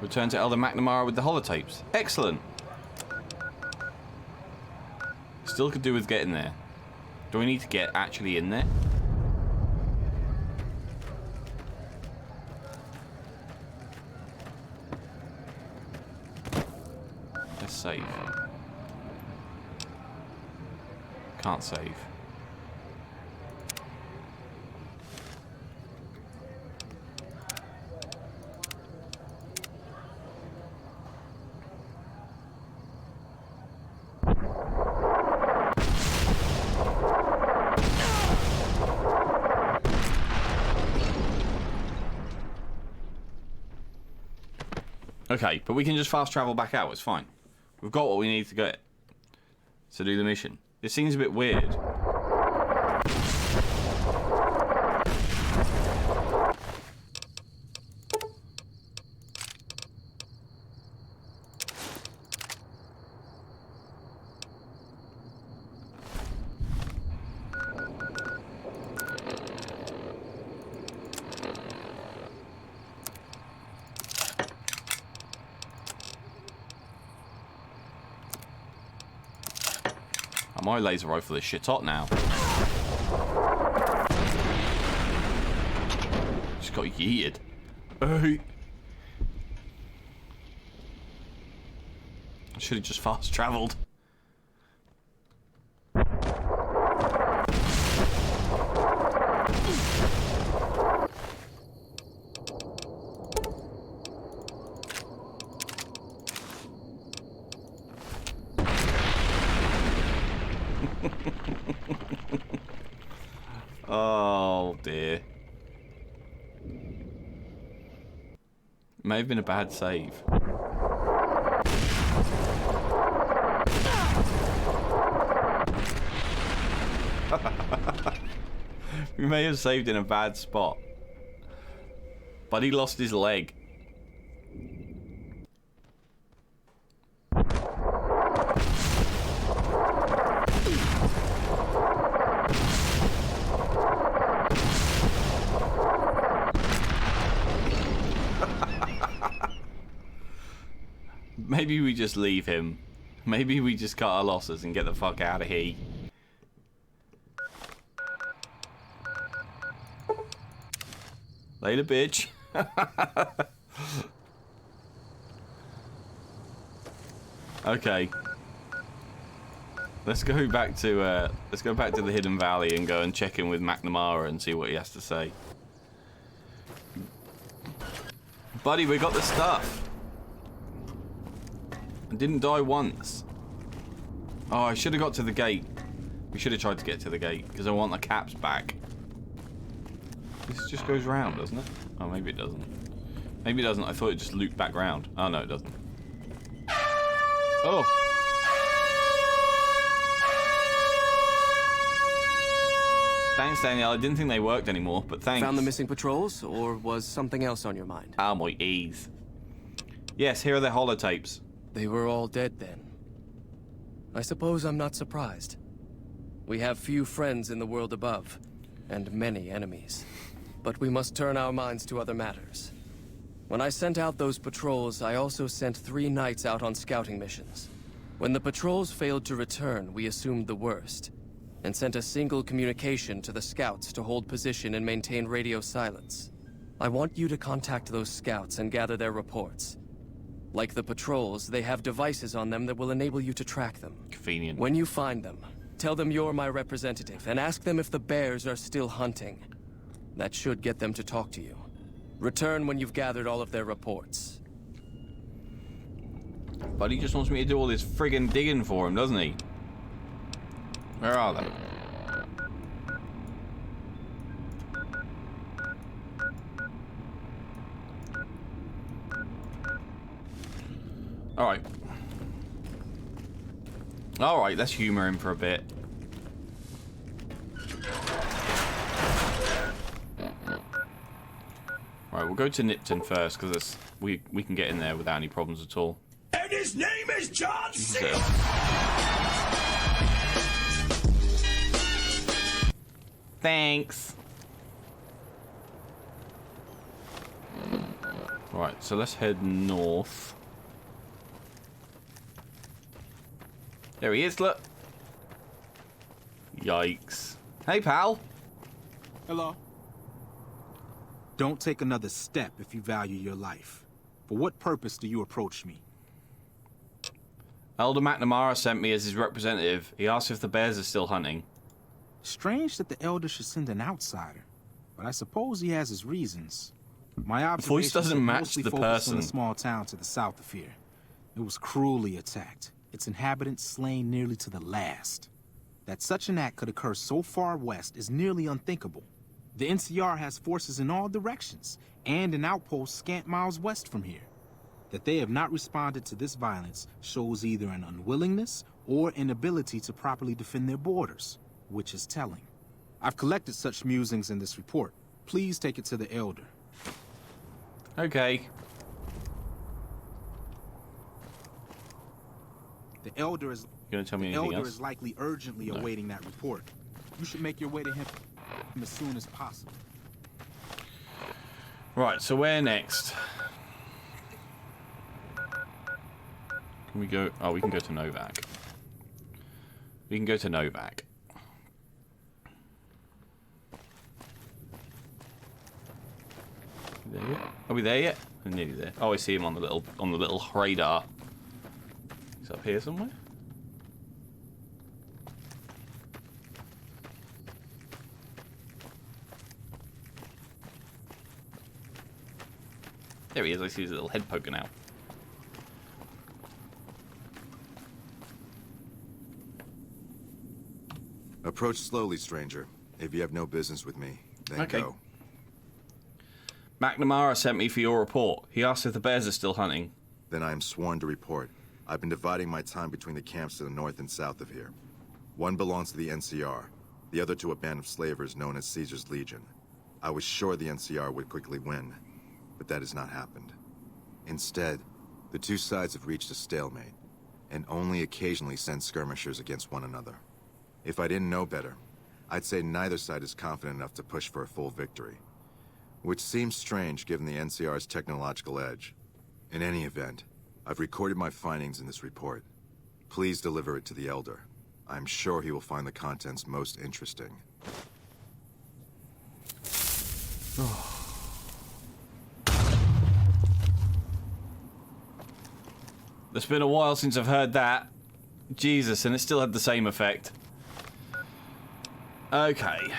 Return to Elder McNamara with the holotapes. Excellent. Still could do with getting there. Do we need to get actually in there? Let's save. Can't save. Okay, but we can just fast travel back out, it's fine. We've got what we need to get to do the mission. It seems a bit weird. My laser rifle is shit hot now. Just got yeeted. I should have just fast travelled. Oh dear. May have been a bad save. We may have saved in a bad spot. But he lost his leg. Maybe we just leave him. Maybe we just cut our losses and get the fuck out of here. Later, bitch. Okay. Let's go back to the Hidden Valley and go and check in with McNamara and see what he has to say. Buddy, we got the stuff. I didn't die once. Oh, I should have got to the gate. We should have tried to get to the gate because I want the caps back. This just goes round, doesn't it? Oh, maybe it doesn't. Maybe it doesn't. I thought it just looped back round. Oh, no, it doesn't. Oh. Thanks, Daniel. I didn't think they worked anymore, but thanks. Found the missing patrols, or was something else on your mind? Ah, my ease. Yes, here are the holotapes. They were all dead then. I suppose I'm not surprised. We have few friends in the world above, and many enemies. But we must turn our minds to other matters. When I sent out those patrols, I also sent 3 knights out on scouting missions. When the patrols failed to return, we assumed the worst, and sent a single communication to the scouts to hold position and maintain radio silence. I want you to contact those scouts and gather their reports. Like the patrols, they have devices on them that will enable you to track them. Convenient. When you find them, tell them you're my representative and ask them if the bears are still hunting. That should get them to talk to you. Return when you've gathered all of their reports. But he just wants me to do all this friggin' digging for him, doesn't he? Where are they? Alright. Alright, let's humor him for a bit. Right, we'll go to Nipton first, because we can get in there without any problems at all. And his name is John C. Thanks. Right, so let's head north. There he is, look. Yikes. Hey, pal. Hello. Don't take another step if you value your life. For what purpose do you approach me? Elder McNamara sent me as his representative. He asked if the bears are still hunting. Strange that the Elder should send an outsider, but I suppose he has his reasons. My Voice observations doesn't have match mostly the focused person. on a small town to the south of here. It was cruelly attacked, its inhabitants slain nearly to the last. That such an act could occur so far west is nearly unthinkable. The NCR has forces in all directions, and an outpost scant miles west from here. That they have not responded to this violence shows either an unwillingness or inability to properly defend their borders, which is telling. I've collected such musings in this report. Please take it to the Elder. Okay. The Elder is... You gonna tell me the anything Elder else? is likely urgently awaiting that report. You should make your way to him as soon as possible. Right, so where next? Can we go... Oh, we can go to Novak. We can go to Novak. There yet? Are we there yet? We're nearly there. Oh, I see him on the little radar. He's up here somewhere. There he is. I see his little head poking out. Approach slowly, stranger. If you have no business with me, then Okay. go. McNamara sent me for your report. He asked if the bears are still hunting. Then I am sworn to report. I've been dividing my time between the camps to the north and south of here. One belongs to the NCR, the other to a band of slavers known as Caesar's Legion. I was sure the NCR would quickly win, but that has not happened. Instead, the two sides have reached a stalemate, and only occasionally send skirmishers against one another. If I didn't know better, I'd say neither side is confident enough to push for a full victory. Which seems strange given the NCR's technological edge. In any event, I've recorded my findings in this report. Please deliver it to the Elder. I'm sure he will find the contents most interesting. It's been a while since I've heard that. Jesus, and it still had the same effect. Okay.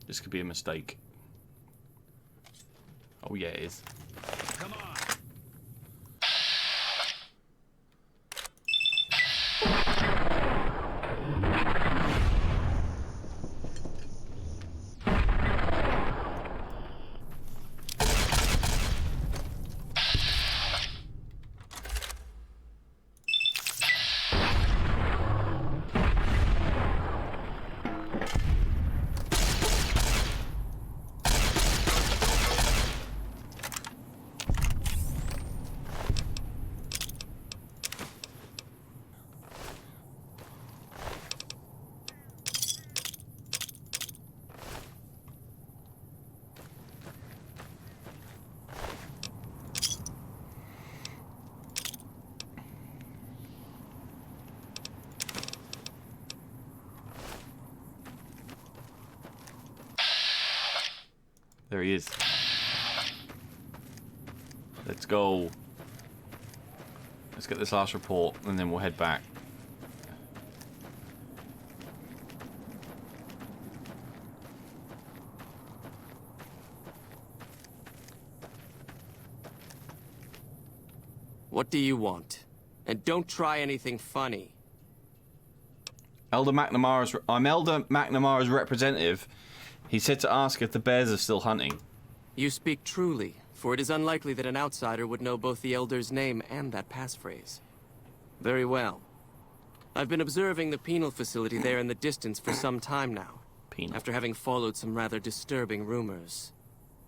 This could be a mistake. Oh yeah, it is. Come on. There he is. Let's go. Let's get this last report, and then we'll head back. What do you want? And don't try anything funny. I'm Elder McNamara's representative. He said to ask if the bears are still hunting. You speak truly, for it is unlikely that an outsider would know both the Elder's name and that passphrase. Very well. I've been observing the penal facility there in the distance for some time now. Penal. After having followed some rather disturbing rumors.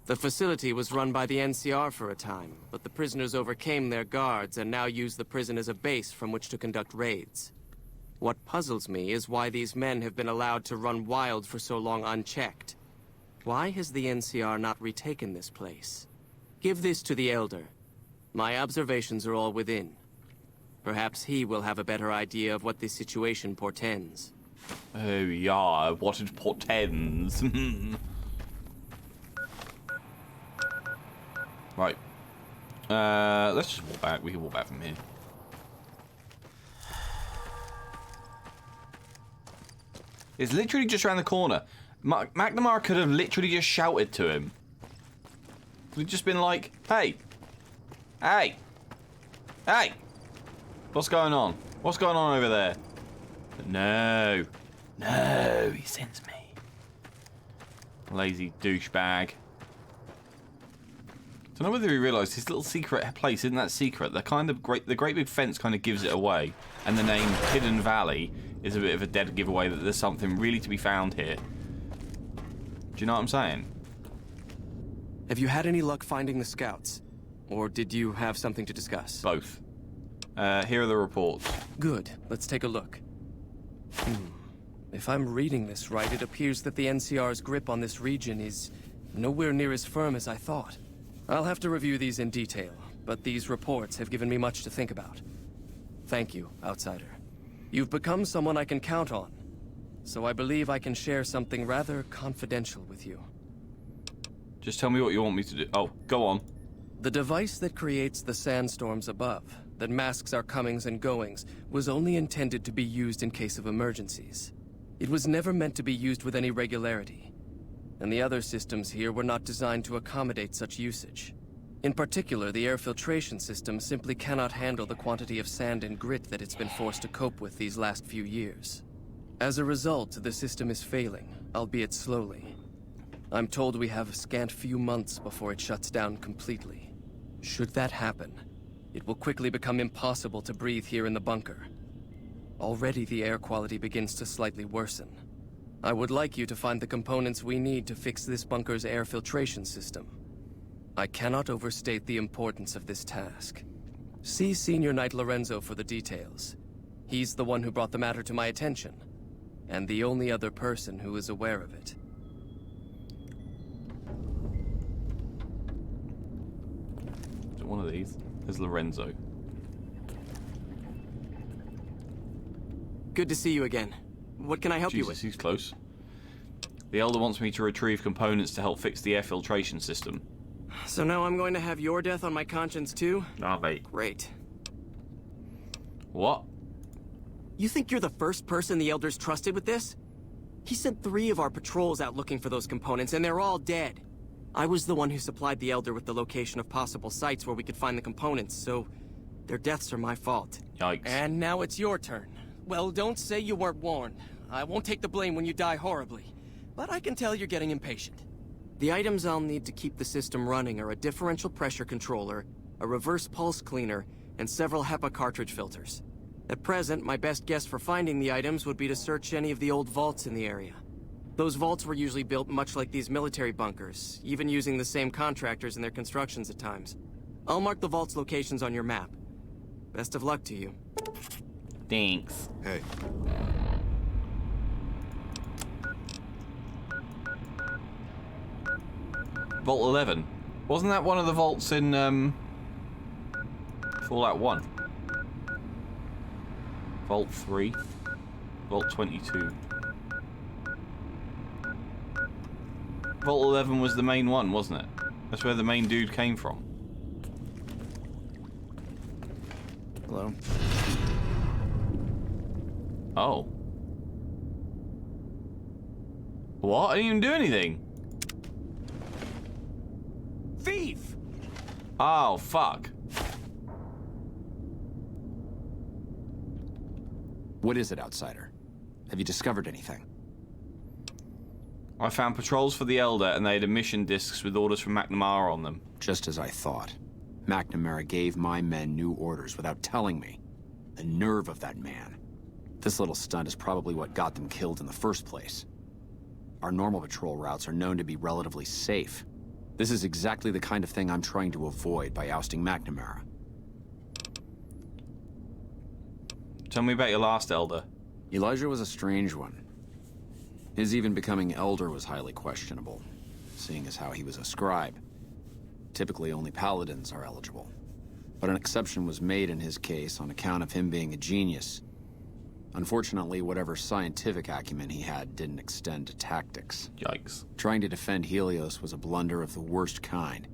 The facility was run by the NCR for a time, but the prisoners overcame their guards and now use the prison as a base from which to conduct raids. What puzzles me is why these men have been allowed to run wild for so long unchecked. Why has the NCR not retaken this place? Give this to the Elder. My observations are all within. Perhaps he will have a better idea of what this situation portends. Oh yeah, what it portends. Right. Let's just walk back. We can walk back from here. It's literally just around the corner. McNamara could have literally just shouted to him. We've just been like, hey. Hey. Hey. What's going on? What's going on over there? But no. No, he sends me. Lazy douchebag. Don't know whether he realised his little secret place isn't that secret. The great big fence kind of gives it away, and the name Hidden Valley is a bit of a dead giveaway that there's something really to be found here. Do you know what I'm saying? Have you had any luck finding the scouts? Or did you have something to discuss? Both. Here are the reports. Good. Let's take a look. If I'm reading this right, it appears that the NCR's grip on this region is nowhere near as firm as I thought. I'll have to review these in detail, but these reports have given me much to think about. Thank you, Outsider. You've become someone I can count on, so I believe I can share something rather confidential with you. Just tell me what you want me to do. Oh, go on. The device that creates the sandstorms above, that masks our comings and goings, was only intended to be used in case of emergencies. It was never meant to be used with any regularity. And the other systems here were not designed to accommodate such usage. In particular, the air filtration system simply cannot handle the quantity of sand and grit that it's been forced to cope with these last few years. As a result, the system is failing, albeit slowly. I'm told we have a scant few months before it shuts down completely. Should that happen, it will quickly become impossible to breathe here in the bunker. Already the air quality begins to slightly worsen. I would like you to find the components we need to fix this bunker's air filtration system. I cannot overstate the importance of this task. See Senior Knight Lorenzo for the details. He's the one who brought the matter to my attention, and the only other person who is aware of it. Is it one of these? There's Lorenzo. Good to see you again. What can I help you with? He's close. The Elder wants me to retrieve components to help fix the air filtration system. So now I'm going to have your death on my conscience too? Ah, mate. Great. What? You think you're the first person the Elder's trusted with this? He sent 3 of our patrols out looking for those components, and they're all dead. I was the one who supplied the Elder with the location of possible sites where we could find the components, so their deaths are my fault. Yikes. And now it's your turn. Well, don't say you weren't warned. I won't take the blame when you die horribly, but I can tell you're getting impatient. The items I'll need to keep the system running are a differential pressure controller, a reverse pulse cleaner, and several HEPA cartridge filters. At present, my best guess for finding the items would be to search any of the old vaults in the area. Those vaults were usually built much like these military bunkers, even using the same contractors in their constructions at times. I'll mark the vault's locations on your map. Best of luck to you. Thanks. Hey, Vault 11. Wasn't that one of the vaults in, Fallout 1? Vault 3. Vault 22. Vault 11 was the main one, wasn't it? That's where the main dude came from. Hello? Oh. What? I didn't even do anything. Thief! Oh, fuck. What is it, Outsider? Have you discovered anything? I found patrols for the Elder, and they had emission discs with orders from McNamara on them. Just as I thought. McNamara gave my men new orders without telling me. The nerve of that man. This little stunt is probably what got them killed in the first place. Our normal patrol routes are known to be relatively safe. This is exactly the kind of thing I'm trying to avoid by ousting McNamara. Tell me about your last Elder. Elijah was a strange one. His even becoming Elder was highly questionable, seeing as how he was a scribe. Typically, only paladins are eligible. But an exception was made in his case on account of him being a genius. Unfortunately, whatever scientific acumen he had didn't extend to tactics. Yikes. Trying to defend Helios was a blunder of the worst kind,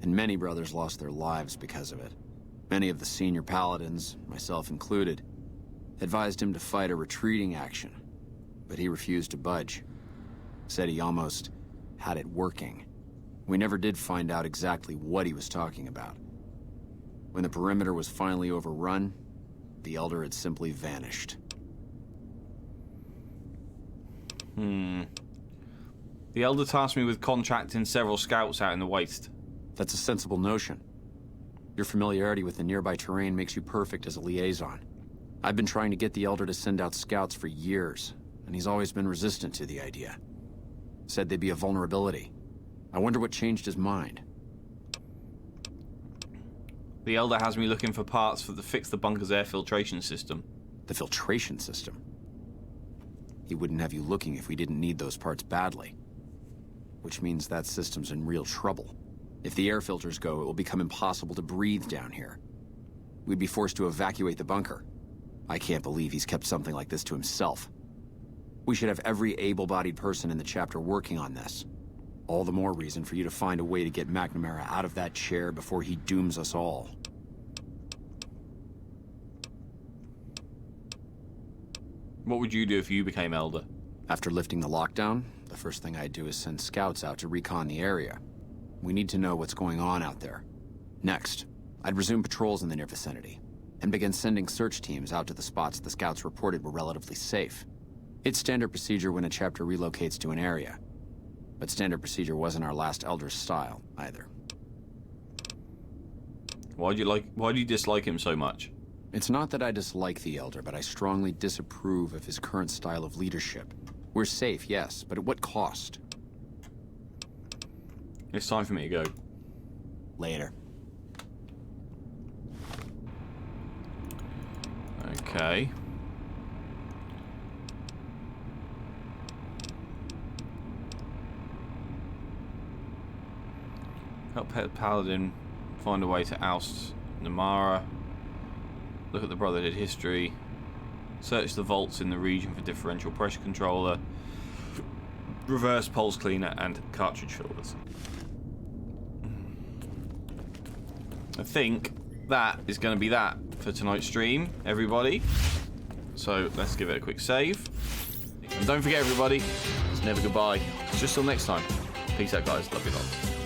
and many brothers lost their lives because of it. Many of the senior paladins, myself included, advised him to fight a retreating action, but he refused to budge. Said he almost had it working. We never did find out exactly what he was talking about. When the perimeter was finally overrun, the Elder had simply vanished. The Elder tasked me with contracting several scouts out in the waste. That's a sensible notion. Your familiarity with the nearby terrain makes you perfect as a liaison. I've been trying to get the Elder to send out scouts for years, and he's always been resistant to the idea. Said they'd be a vulnerability. I wonder what changed his mind. The Elder has me looking for parts to fix the bunker's air filtration system. The filtration system? He wouldn't have you looking if we didn't need those parts badly. Which means that system's in real trouble. If the air filters go, it will become impossible to breathe down here. We'd be forced to evacuate the bunker. I can't believe he's kept something like this to himself. We should have every able-bodied person in the chapter working on this. All the more reason for you to find a way to get McNamara out of that chair before he dooms us all. What would you do if you became Elder? After lifting the lockdown, the first thing I'd do is send scouts out to recon the area. We need to know what's going on out there. Next, I'd resume patrols in the near vicinity, and begin sending search teams out to the spots the scouts reported were relatively safe. It's standard procedure when a chapter relocates to an area. But standard procedure wasn't our last Elder's style, either. Why do you dislike him so much? It's not that I dislike the Elder, but I strongly disapprove of his current style of leadership. We're safe, yes, but at what cost? It's time for me to go. Later. Okay. Help Pet Paladin find a way to oust Namara. Look at the Brotherhood history. Search the vaults in the region for differential pressure controller, reverse pulse cleaner, and cartridge fillers. I think that is going to be that for tonight's stream, everybody. So let's give it a quick save. And don't forget, everybody, it's never goodbye. Just till next time. Peace out, guys. Love you lots.